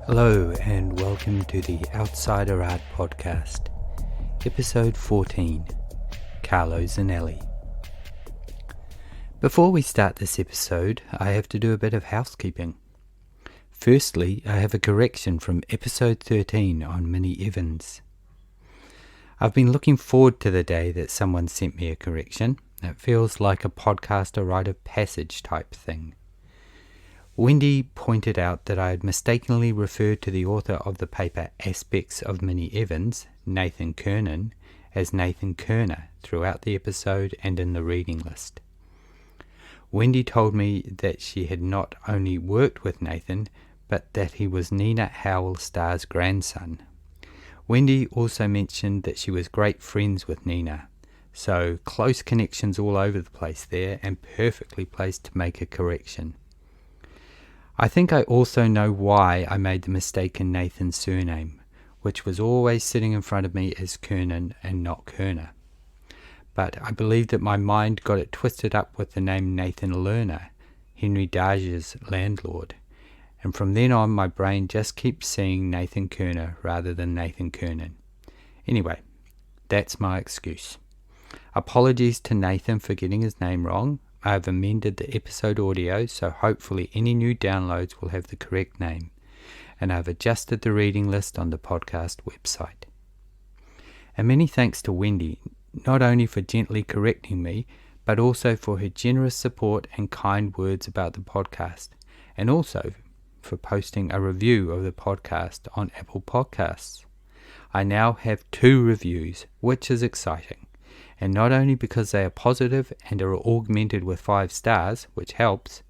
Hello and welcome to the Outsider Art Podcast, Episode 14, Carlo Zinelli. Before we start this episode, I have to do a bit of housekeeping. Firstly, I have a correction from Episode 13 on Minnie Evans. I've been looking forward to the day that someone sent me a correction. It feels like a podcast or rite of passage type thing. Wendy pointed out that I had mistakenly referred to the author of the paper Aspects of Minnie Evans, Nathan Kernan, as Nathan Kerner throughout the episode and in the reading list. Wendy told me that she had not only worked with Nathan, but that he was Nina Howell Starr's grandson. Wendy also mentioned that she was great friends with Nina, so close connections all over the place there and perfectly placed to make a correction. I think I also know why I made the mistake in Nathan's surname, which was always sitting in front of me as Kernan and not Kerner. But I believe that my mind got it twisted up with the name Nathan Lerner, Henry Darge's landlord, and from then on my brain just keeps seeing Nathan Kerner rather than Nathan Kernan. Anyway, that's my excuse. Apologies to Nathan for getting his name wrong. I have amended the episode audio, so hopefully any new downloads will have the correct name, and I have adjusted the reading list on the podcast website. And many thanks to Wendy, not only for gently correcting me, but also for her generous support and kind words about the podcast, and also for posting a review of the podcast on Apple Podcasts. I now have 2 reviews, which is exciting. And not only because they are positive and are augmented with 5 stars, which helps,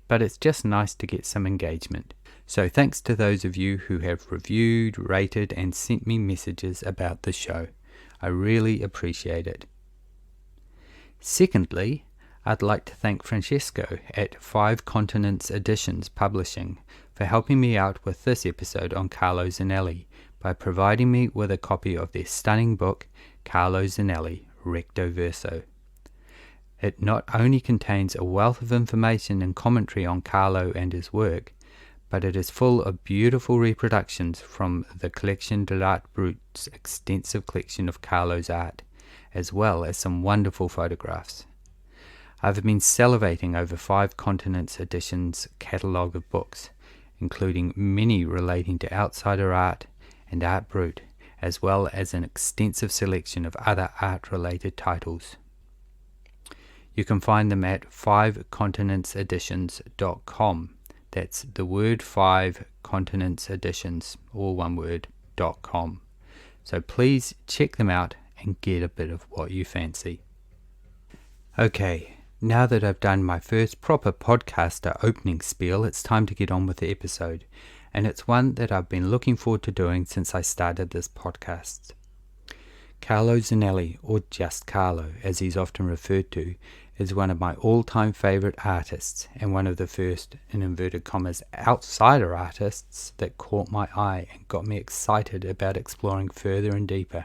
but it's just nice to get some engagement. So thanks to those of you who have reviewed, rated, and sent me messages about the show. I really appreciate it. Secondly, I'd like to thank Francesco at 5 Continents Editions Publishing for helping me out with this episode on Carlo Zinelli by providing me with a copy of their stunning book, Carlo Zinelli, RectoVerso. It not only contains a wealth of information and commentary on Carlo and his work, but it is full of beautiful reproductions from the Collection de l'Art Brut's extensive collection of Carlo's art, as well as some wonderful photographs. I've been salivating over 5 Continents Editions catalogue of books, including many relating to outsider art and art brut, as well as an extensive selection of other art-related titles. You can find them at 5continentseditions.com. That's the word 5 Continents Editions, all one word, .com. So please check them out and get a bit of what you fancy. Okay, now that I've done my first proper podcaster opening spiel, it's time to get on with the episode. And it's one that I've been looking forward to doing since I started this podcast. Carlo Zinelli, or just Carlo, as he's often referred to, is one of my all-time favorite artists and one of the first, in inverted commas, outsider artists that caught my eye and got me excited about exploring further and deeper.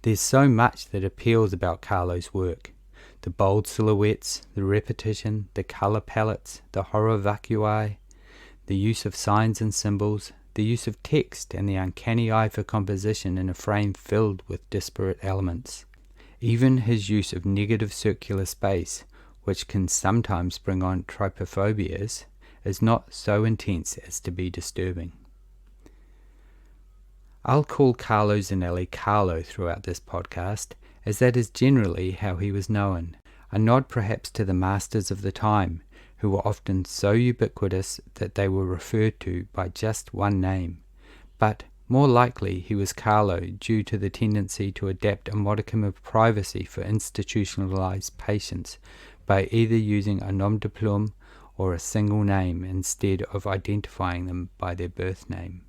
There's so much that appeals about Carlo's work. The bold silhouettes, the repetition, the color palettes, the horror vacui, the use of signs and symbols, the use of text, and the uncanny eye for composition in a frame filled with disparate elements. Even his use of negative circular space, which can sometimes bring on trypophobias, is not so intense as to be disturbing. I'll call Carlo Zinelli Carlo throughout this podcast, as that is generally how he was known, a nod perhaps to the masters of the time, who were often so ubiquitous that they were referred to by just one name. But more likely he was Carlo due to the tendency to adapt a modicum of privacy for institutionalized patients by either using a nom de plume or a single name instead of identifying them by their birth name.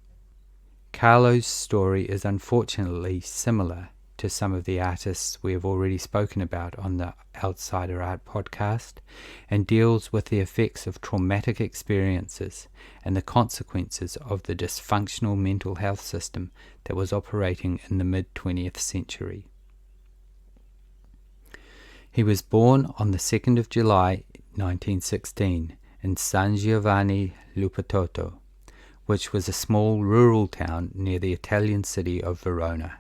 Carlo's story is unfortunately similar to some of the artists we have already spoken about on the Outsider Art podcast, and deals with the effects of traumatic experiences and the consequences of the dysfunctional mental health system that was operating in the mid-20th century. He was born on the 2nd of July 1916 in San Giovanni Lupatotto, which was a small rural town near the Italian city of Verona.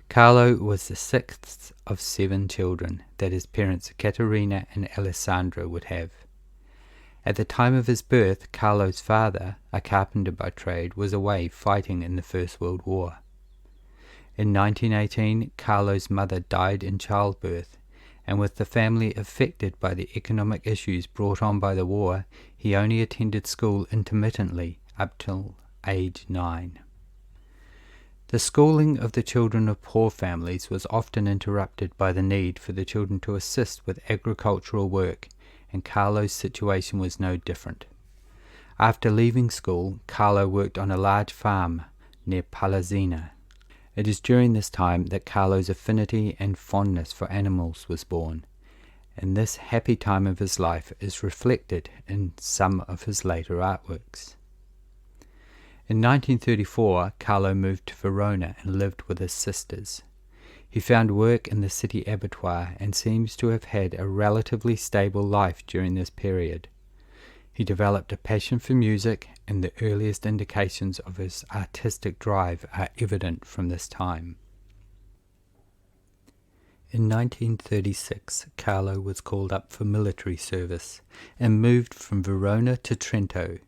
Carlo was the sixth of 7 children that his parents Caterina and Alessandra would have. At the time of his birth, Carlo's father, a carpenter by trade, was away fighting in the First World War. In 1918, Carlo's mother died in childbirth, and with the family affected by the economic issues brought on by the war, he only attended school intermittently up till age 9. The schooling of the children of poor families was often interrupted by the need for the children to assist with agricultural work, and Carlo's situation was no different. After leaving school, Carlo worked on a large farm near Palazzina. It is during this time that Carlo's affinity and fondness for animals was born, and this happy time of his life is reflected in some of his later artworks. In 1934, Carlo moved to Verona and lived with his sisters. He found work in the city abattoir and seems to have had a relatively stable life during this period. He developed a passion for music, and the earliest indications of his artistic drive are evident from this time. In 1936, Carlo was called up for military service and moved from Verona to Trento,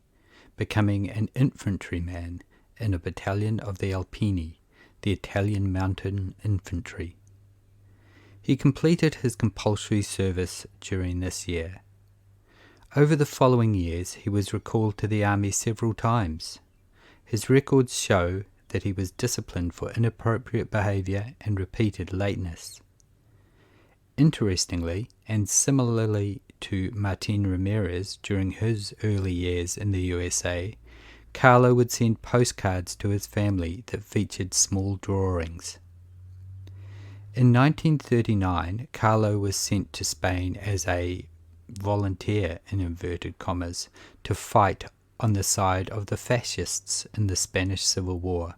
becoming an infantryman in a battalion of the Alpini, the Italian mountain infantry. He completed his compulsory service during this year. Over the following years, he was recalled to the army several times. His records show that he was disciplined for inappropriate behavior and repeated lateness. Interestingly, and similarly to Martin Ramirez during his early years in the USA, Carlo would send postcards to his family that featured small drawings. In 1939, Carlo was sent to Spain as a volunteer, in inverted commas, to fight on the side of the fascists in the Spanish Civil War.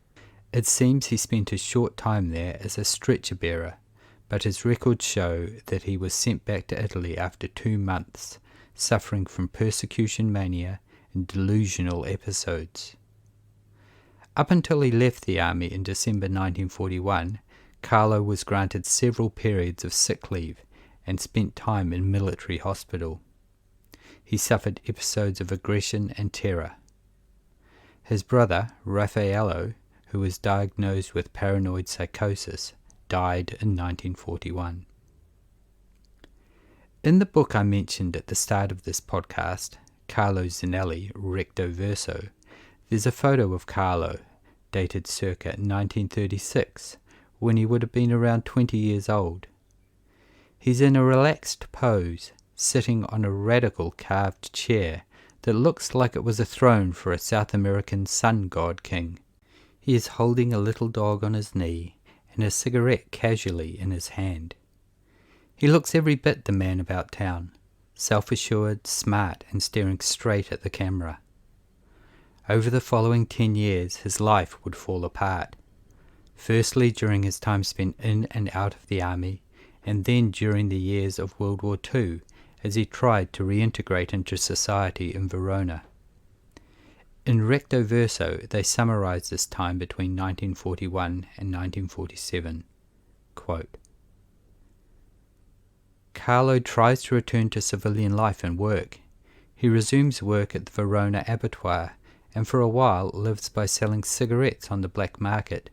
It seems he spent a short time there as a stretcher-bearer, but his records show that he was sent back to Italy after 2 months, suffering from persecution mania and delusional episodes. Up until he left the army in December 1941, Carlo was granted several periods of sick leave and spent time in military hospital. He suffered episodes of aggression and terror. His brother, Raffaello, who was diagnosed with paranoid psychosis, died in 1941. In the book I mentioned at the start of this podcast, Carlo Zinelli, RectoVerso, there's a photo of Carlo, dated circa 1936, when he would have been around 20 years old. He's in a relaxed pose, sitting on a radical carved chair that looks like it was a throne for a South American sun god king. He is holding a little dog on his knee and a cigarette casually in his hand. He looks every bit the man about town, self-assured, smart, and staring straight at the camera. Over the following 10 years, his life would fall apart. Firstly, during his time spent in and out of the army, and then during the years of World War II, as he tried to reintegrate into society in Verona. In RectoVerso, they summarize this time between 1941 and 1947. Quote, Carlo tries to return to civilian life and work. He resumes work at the Verona abattoir, and for a while lives by selling cigarettes on the black market,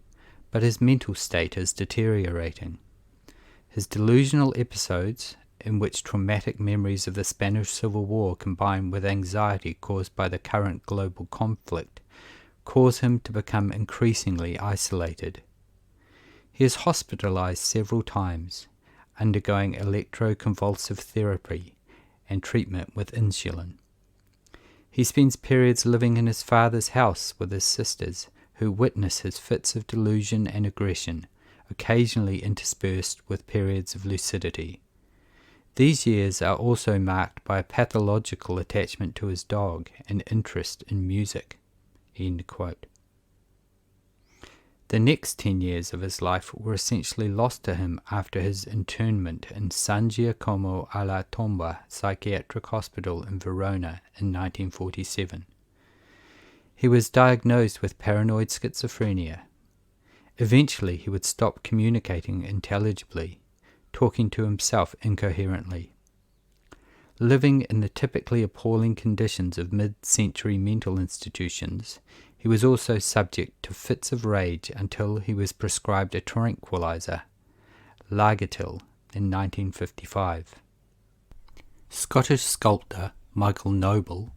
but his mental state is deteriorating. His delusional episodes, in which traumatic memories of the Spanish Civil War combine with anxiety caused by the current global conflict, cause him to become increasingly isolated. He is hospitalized several times, undergoing electroconvulsive therapy and treatment with insulin. He spends periods living in his father's house with his sisters, who witness his fits of delusion and aggression, occasionally interspersed with periods of lucidity. These years are also marked by a pathological attachment to his dog and interest in music. End quote. The next 10 years of his life were essentially lost to him after his internment in San Giacomo alla Tomba Psychiatric Hospital in Verona in 1947. He was diagnosed with paranoid schizophrenia. Eventually he would stop communicating intelligibly, talking to himself incoherently. Living in the typically appalling conditions of mid-century mental institutions, he was also subject to fits of rage until he was prescribed a tranquilizer, Largatil, in 1955. Scottish sculptor Michael Noble,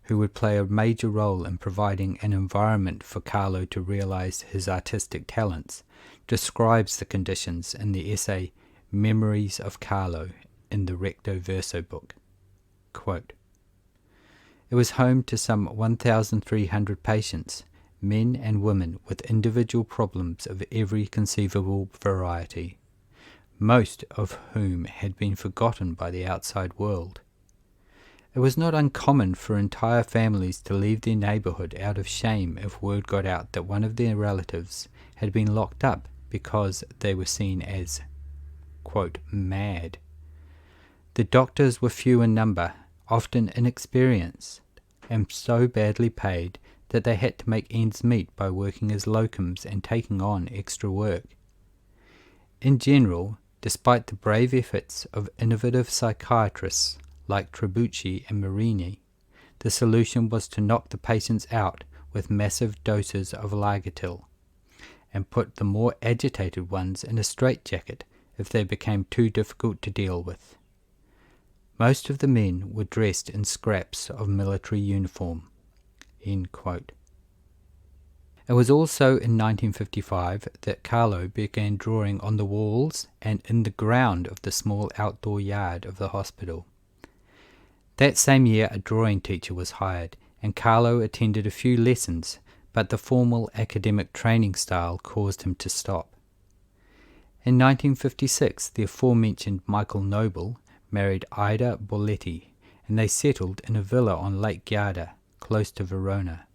who would play a major role in providing an environment for Carlo to realize his artistic talents, describes the conditions in the essay Memories of Carlo in the RectoVerso book. Quote, "It was home to some 1,300 patients, men and women with individual problems of every conceivable variety, most of whom had been forgotten by the outside world. It was not uncommon for entire families to leave their neighborhood out of shame if word got out that one of their relatives had been locked up because they were seen as, quote, mad. The doctors were few in number, often inexperienced, and so badly paid that they had to make ends meet by working as locums and taking on extra work. In general, despite the brave efforts of innovative psychiatrists like Tribucci and Marini, the solution was to knock the patients out with massive doses of Largatil, and put the more agitated ones in a straitjacket if they became too difficult to deal with. Most of the men were dressed in scraps of military uniform." End quote. It was also in 1955 that Carlo began drawing on the walls and in the ground of the small outdoor yard of the hospital. That same year a drawing teacher was hired, and Carlo attended a few lessons, but the formal academic training style caused him to stop. In 1956, the aforementioned Michael Noble married Ida Bolletti, and they settled in a villa on Lake Garda, close to Verona.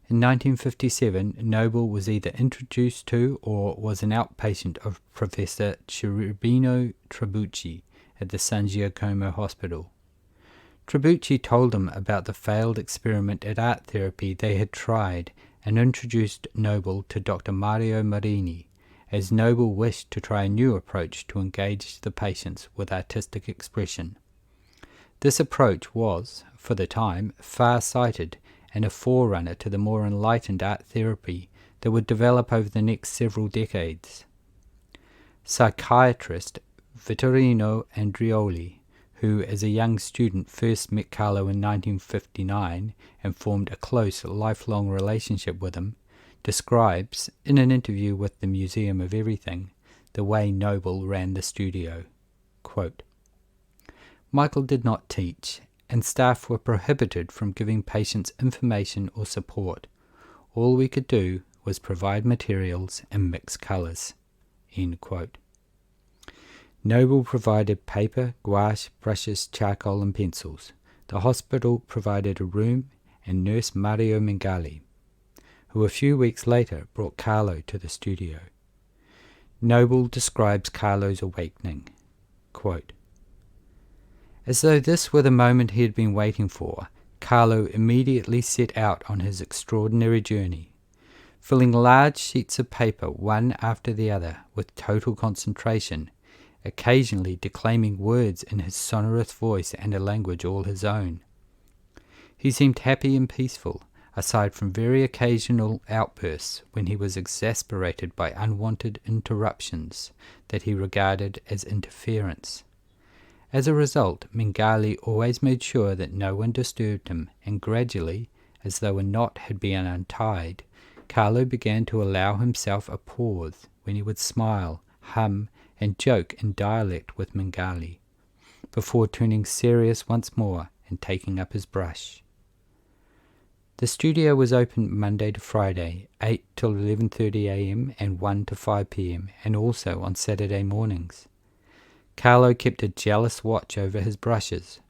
In 1957, Noble was either introduced to or was an outpatient of Professor Cherubino Tribucci at the San Giacomo Hospital. Tribucci told him about the failed experiment at art therapy they had tried and introduced Noble to Dr. Mario Marini, as Noble wished to try a new approach to engage the patients with artistic expression. This approach was, for the time, far-sighted and a forerunner to the more enlightened art therapy that would develop over the next several decades. Psychiatrist Vittorino Andreoli, who as a young student first met Carlo in 1959 and formed a close, lifelong relationship with him, describes, in an interview with the Museum of Everything, the way Noble ran the studio. Quote, "Michael did not teach, and staff were prohibited from giving patients information or support. All we could do was provide materials and mix colours." End quote. Noble provided paper, gouache, brushes, charcoal and pencils. The hospital provided a room, and nurse Mario Mengali, who a few weeks later brought Carlo to the studio. Noble describes Carlo's awakening. Quote, "As though this were the moment he had been waiting for, Carlo immediately set out on his extraordinary journey, filling large sheets of paper one after the other with total concentration, occasionally declaiming words in his sonorous voice and a language all his own. He seemed happy and peaceful, aside from very occasional outbursts when he was exasperated by unwanted interruptions that he regarded as interference. As a result, Mengali always made sure that no one disturbed him, and gradually, as though a knot had been untied, Carlo began to allow himself a pause when he would smile, hum, and joke in dialect with Mengali, before turning serious once more and taking up his brush. The studio was open Monday to Friday, 8 till 11:30 a.m. and 1 to 5 p.m, and also on Saturday mornings. Carlo kept a jealous watch over his brushes.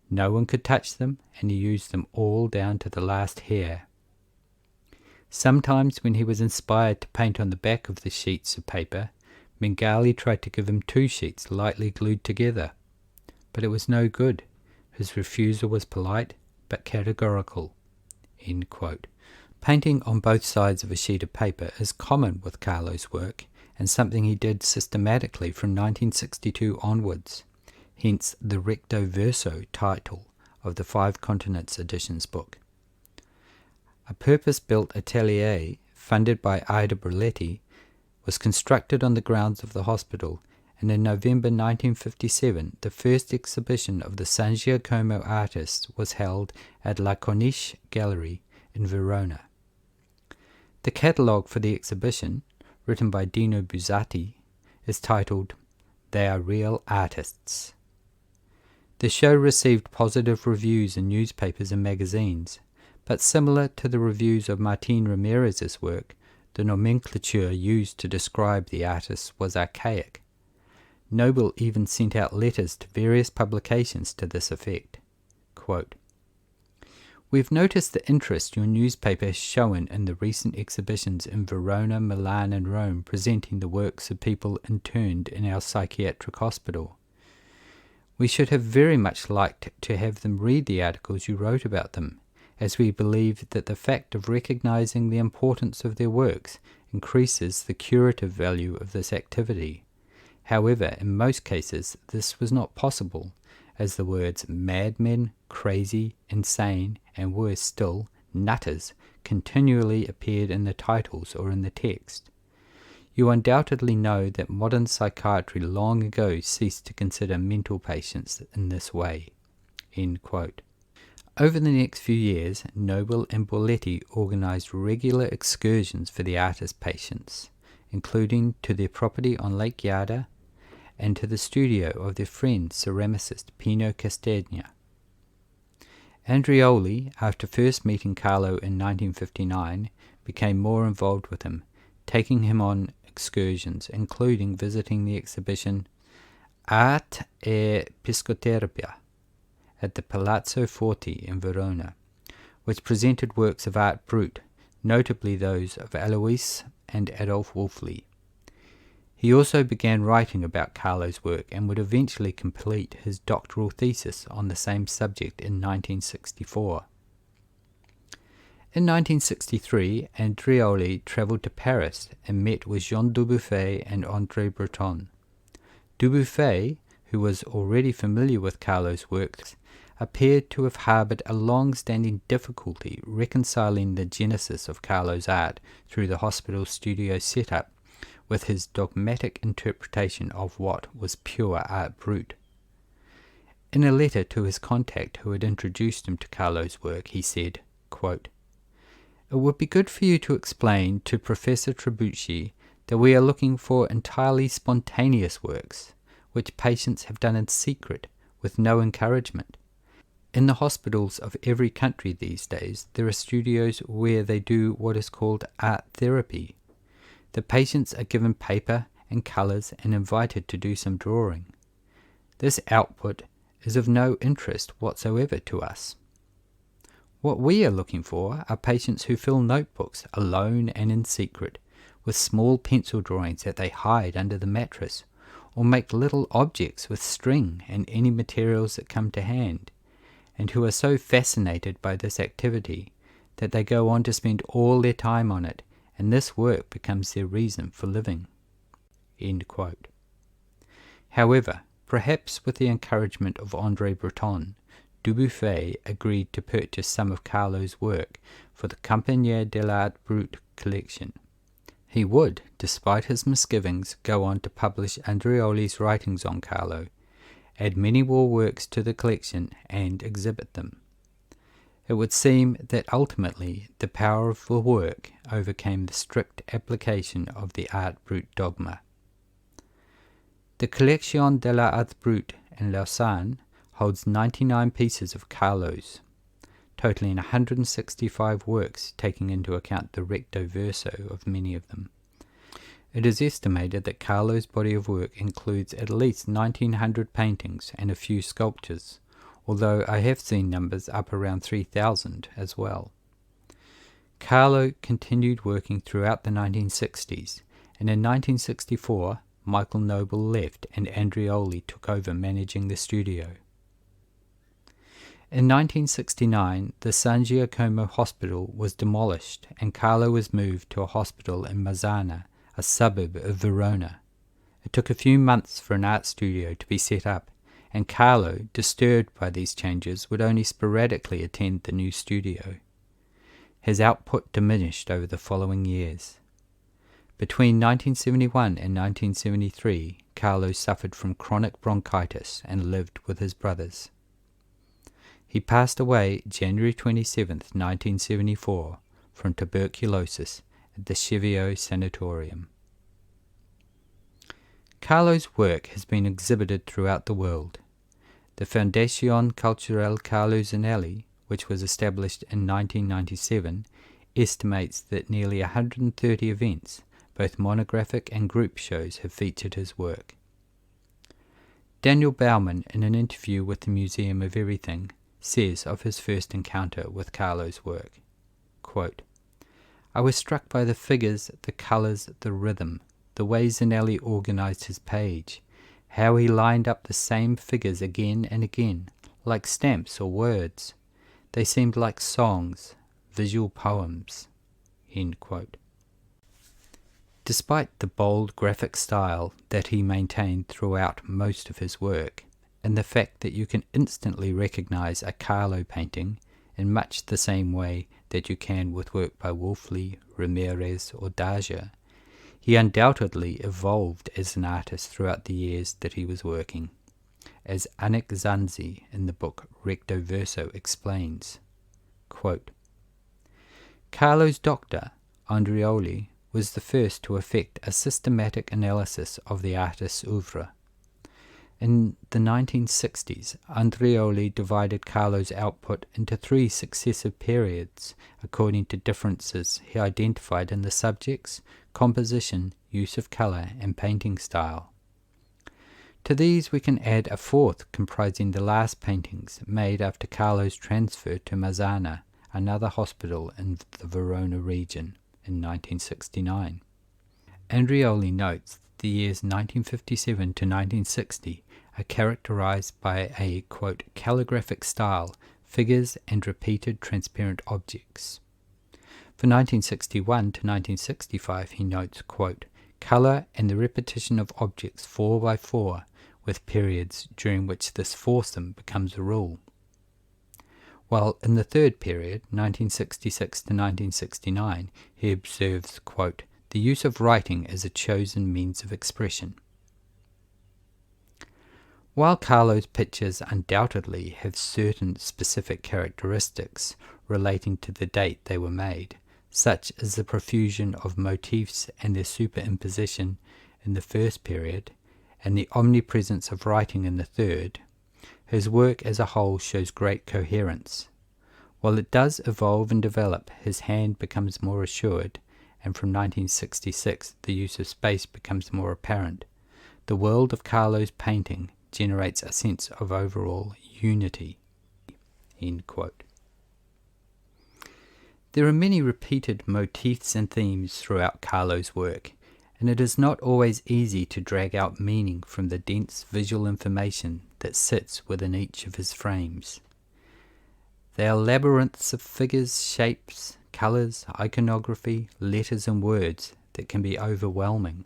No one could touch them, and he used them all down to the last hair. Sometimes when he was inspired to paint on the back of the sheets of paper, Mengali tried to give him 2 sheets lightly glued together, but it was no good. His refusal was polite, but categorical." End quote. Painting on both sides of a sheet of paper is common with Carlo's work, and something he did systematically from 1962 onwards, hence the RectoVerso title of the Five Continents Editions book. A purpose-built atelier, funded by Ida Berletti, was constructed on the grounds of the hospital, and in November 1957 the first exhibition of the San Giacomo artists was held at La Corniche Gallery in Verona. The catalogue for the exhibition, written by Dino Buzzati, is titled They Are Real Artists. The show received positive reviews in newspapers and magazines, but similar to the reviews of Martin Ramirez's work, the nomenclature used to describe the artists was archaic. Nobel even sent out letters to various publications to this effect. Quote, "We've noticed the interest your newspaper has shown in the recent exhibitions in Verona, Milan and Rome presenting the works of people interned in our psychiatric hospital. We should have very much liked to have them read the articles you wrote about them, as we believe that the fact of recognizing the importance of their works increases the curative value of this activity. However, in most cases this was not possible, as the words madmen, crazy, insane, and worse still, nutters, continually appeared in the titles or in the text. You undoubtedly know that modern psychiatry long ago ceased to consider mental patients in this way." End quote. Over the next few years, Nobel and Borletti organized regular excursions for the artist patients, including to their property on Lake Garda and to the studio of their friend ceramicist Pino Castagna. Andreoli, after first meeting Carlo in 1959, became more involved with him, taking him on excursions, including visiting the exhibition Art e Psicoterapia at the Palazzo Forti in Verona, which presented works of art brut, notably those of Alois and Adolf Wolfli. He also began writing about Carlo's work and would eventually complete his doctoral thesis on the same subject in 1964. In 1963, Andreoli travelled to Paris and met with Jean Dubuffet and André Breton. Dubuffet, who was already familiar with Carlo's works, appeared to have harboured a long-standing difficulty reconciling the genesis of Carlo's art through the hospital studio setup with his dogmatic interpretation of what was pure art brut. In a letter to his contact who had introduced him to Carlo's work, he said, quote, "It would be good for you to explain to Professor Trebucci that we are looking for entirely spontaneous works, which patients have done in secret, with no encouragement. In the hospitals of every country these days, there are studios where they do what is called art therapy. The patients are given paper and colours and invited to do some drawing. This output is of no interest whatsoever to us. What we are looking for are patients who fill notebooks alone and in secret, with small pencil drawings that they hide under the mattress, or make little objects with string and any materials that come to hand, and who are so fascinated by this activity that they go on to spend all their time on it, and this work becomes their reason for living." End quote. However, perhaps with the encouragement of André Breton, Dubuffet agreed to purchase some of Carlo's work for the Compagnie de l'Art Brut collection. He would, despite his misgivings, go on to publish Andreoli's writings on Carlo, add many more works to the collection, and exhibit them. It would seem that ultimately the power of the work overcame the strict application of the art brut dogma. The Collection de l'Art Brut in Lausanne holds 99 pieces of Carlo's, totaling 165 works, taking into account the RectoVerso of many of them. It is estimated that Carlo's body of work includes at least 1,900 paintings and a few sculptures, although I have seen numbers up around 3,000 as well. Carlo continued working throughout the 1960s, and in 1964 Michael Noble left and Andreoli took over managing the studio. In 1969, the San Giacomo Hospital was demolished and Carlo was moved to a hospital in Mazzana, a suburb of Verona. It took a few months for an art studio to be set up, and Carlo, disturbed by these changes, would only sporadically attend the new studio. His output diminished over the following years. Between 1971 and 1973, Carlo suffered from chronic bronchitis and lived with his brothers. He passed away January 27, 1974, from tuberculosis at the Schivio Sanatorium. Carlo's work has been exhibited throughout the world. The Fondazione Culturale Carlo Zinelli, which was established in 1997, estimates that nearly 130 events, both monographic and group shows, have featured his work. Daniel Baumann, in an interview with the Museum of Everything, says of his first encounter with Carlo's work, quote, "I was struck by the figures, the colours, the rhythm, the way Zinelli organized his page, how he lined up the same figures again and again, like stamps or words. They seemed like songs, visual poems." End quote. Despite the bold graphic style that he maintained throughout most of his work, and the fact that you can instantly recognize a Carlo painting in much the same way that you can with work by Wolfley, Ramirez, or Daja, he undoubtedly evolved as an artist throughout the years that he was working, as Anik Zanzi in the book RectoVerso explains. Quote, "Carlo's doctor, Andreoli, was the first to effect a systematic analysis of the artist's oeuvre. In the 1960s, Andreoli divided Carlo's output into 3 successive periods according to differences he identified in the subjects, composition, use of colour, and painting style. To these we can add a 4th comprising the last paintings made after Carlo's transfer to Mazzana, another hospital in the Verona region, in 1969. Andreoli notes that the years 1957 to 1960 are characterized by a, quote, calligraphic style, figures, and repeated transparent objects. For 1961 to 1965, he notes, quote, color and the repetition of objects 4 by 4, with periods during which this foursome becomes a rule. While in the 3rd period, 1966 to 1969, he observes, quote, the use of writing as a chosen means of expression. While Carlo's pictures undoubtedly have certain specific characteristics relating to the date they were made, such as the profusion of motifs and their superimposition in the 1st period, and the omnipresence of writing in the 3rd, his work as a whole shows great coherence. While it does evolve and develop, his hand becomes more assured, and from 1966 the use of space becomes more apparent. The world of Carlo's painting generates a sense of overall unity. End quote. There are many repeated motifs and themes throughout Carlo's work, and it is not always easy to drag out meaning from the dense visual information that sits within each of his frames. They are labyrinths of figures, shapes, colours, iconography, letters and words that can be overwhelming.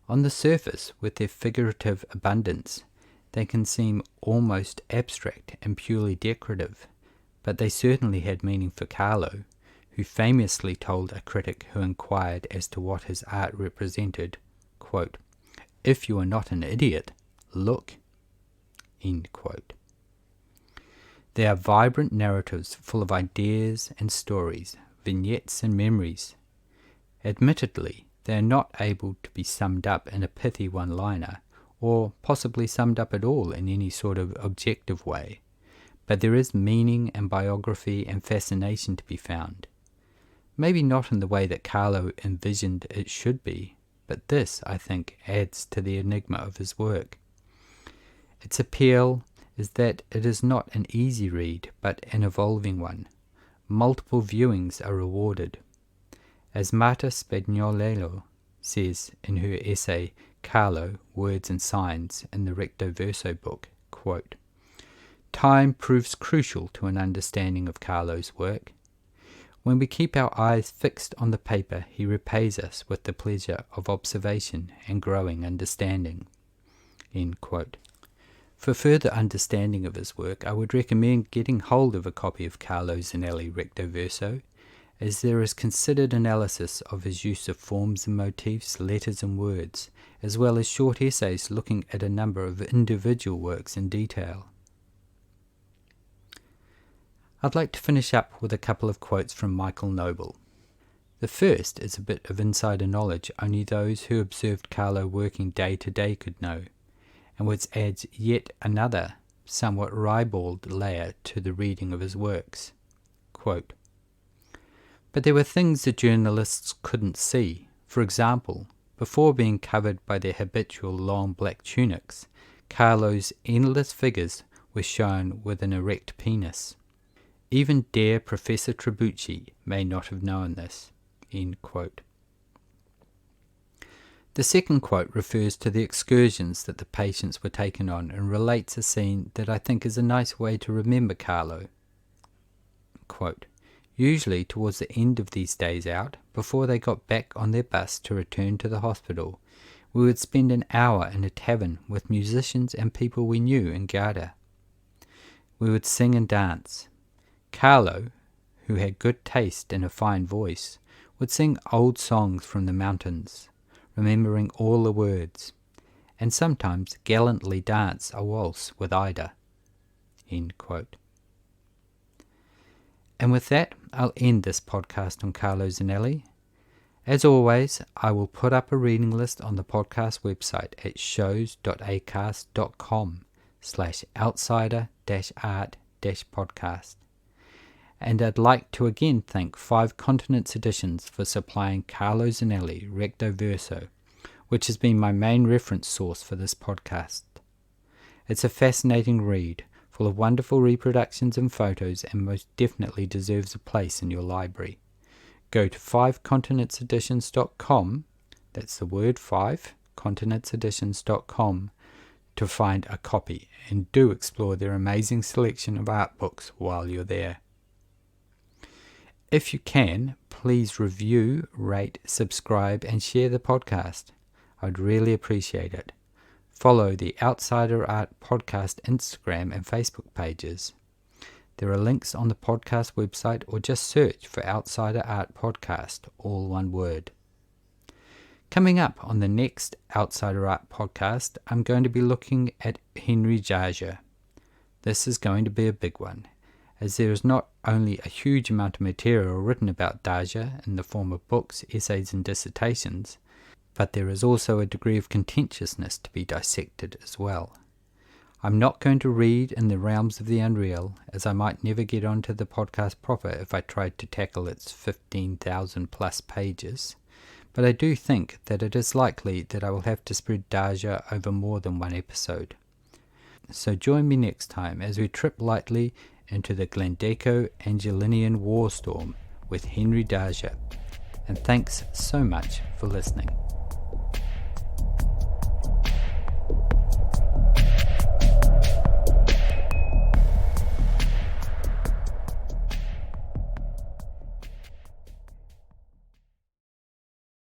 On the surface, with their figurative abundance, they can seem almost abstract and purely decorative, but they certainly had meaning for Carlo, who famously told a critic who inquired as to what his art represented, quote, "If you are not an idiot, look." End quote. They are vibrant narratives full of ideas and stories, vignettes and memories. Admittedly, they are not able to be summed up in a pithy one-liner, or possibly summed up at all in any sort of objective way, but there is meaning and biography and fascination to be found. Maybe not in the way that Carlo envisioned it should be, but this, I think, adds to the enigma of his work. Its appeal is that it is not an easy read, but an evolving one. Multiple viewings are rewarded. As Marta Spagnolello says in her essay Carlo, Words and Signs in the RectoVerso book, quote, Time proves crucial to an understanding of Carlo's work. When we keep our eyes fixed on the paper, he repays us with the pleasure of observation and growing understanding." End quote. For further understanding of his work, I would recommend getting hold of a copy of Carlo Zinelli RectoVerso, as there is considered analysis of his use of forms and motifs, letters and words, as well as short essays looking at a number of individual works in detail. I'd like to finish up with a couple of quotes from Michael Noble. The first is a bit of insider knowledge only those who observed Carlo working day to day could know, and which adds yet another, somewhat ribald layer to the reading of his works. Quote, "But there were things the journalists couldn't see. For example, before being covered by their habitual long black tunics, Carlo's endless figures were shown with an erect penis. Even dear Professor Trebucci may not have known this." End quote. The second quote refers to the excursions that the patients were taken on and relates a scene that I think is a nice way to remember Carlo. Quote, "Usually towards the end of these days out, before they got back on their bus to return to the hospital, we would spend an hour in a tavern with musicians and people we knew in Garda. We would sing and dance. Carlo, who had good taste and a fine voice, would sing old songs from the mountains, remembering all the words, and sometimes gallantly dance a waltz with Ida." End quote. And with that, I'll end this podcast on Carlo Zinelli. As always, I will put up a reading list on the podcast website at shows.acast.com/outsider-art-podcast. And I'd like to again thank 5 Continents Editions for supplying Carlo Zinelli RectoVerso, which has been my main reference source for this podcast. It's a fascinating read, full of wonderful reproductions and photos, and most definitely deserves a place in your library. Go to 5continentseditions.com, that's the word 5, continentseditions.com, to find a copy, and do explore their amazing selection of art books while you're there. If you can, please review, rate, subscribe, and share the podcast. I'd really appreciate it. Follow the Outsider Art Podcast Instagram and Facebook pages. There are links on the podcast website, or just search for Outsider Art Podcast, all one word. Coming up on the next Outsider Art Podcast, I'm going to be looking at Henry Daja. This is going to be a big one, as there is not only a huge amount of material written about Daja in the form of books, essays and dissertations, but there is also a degree of contentiousness to be dissected as well. I'm not going to read in the realms of the unreal, as I might never get onto the podcast proper if I tried to tackle its 15,000 plus pages, but I do think that it is likely that I will have to spread Daja over more than one episode. So join me next time as we trip lightly into the Glendaco-Angelinian war storm with Henry Daja, and thanks so much for listening.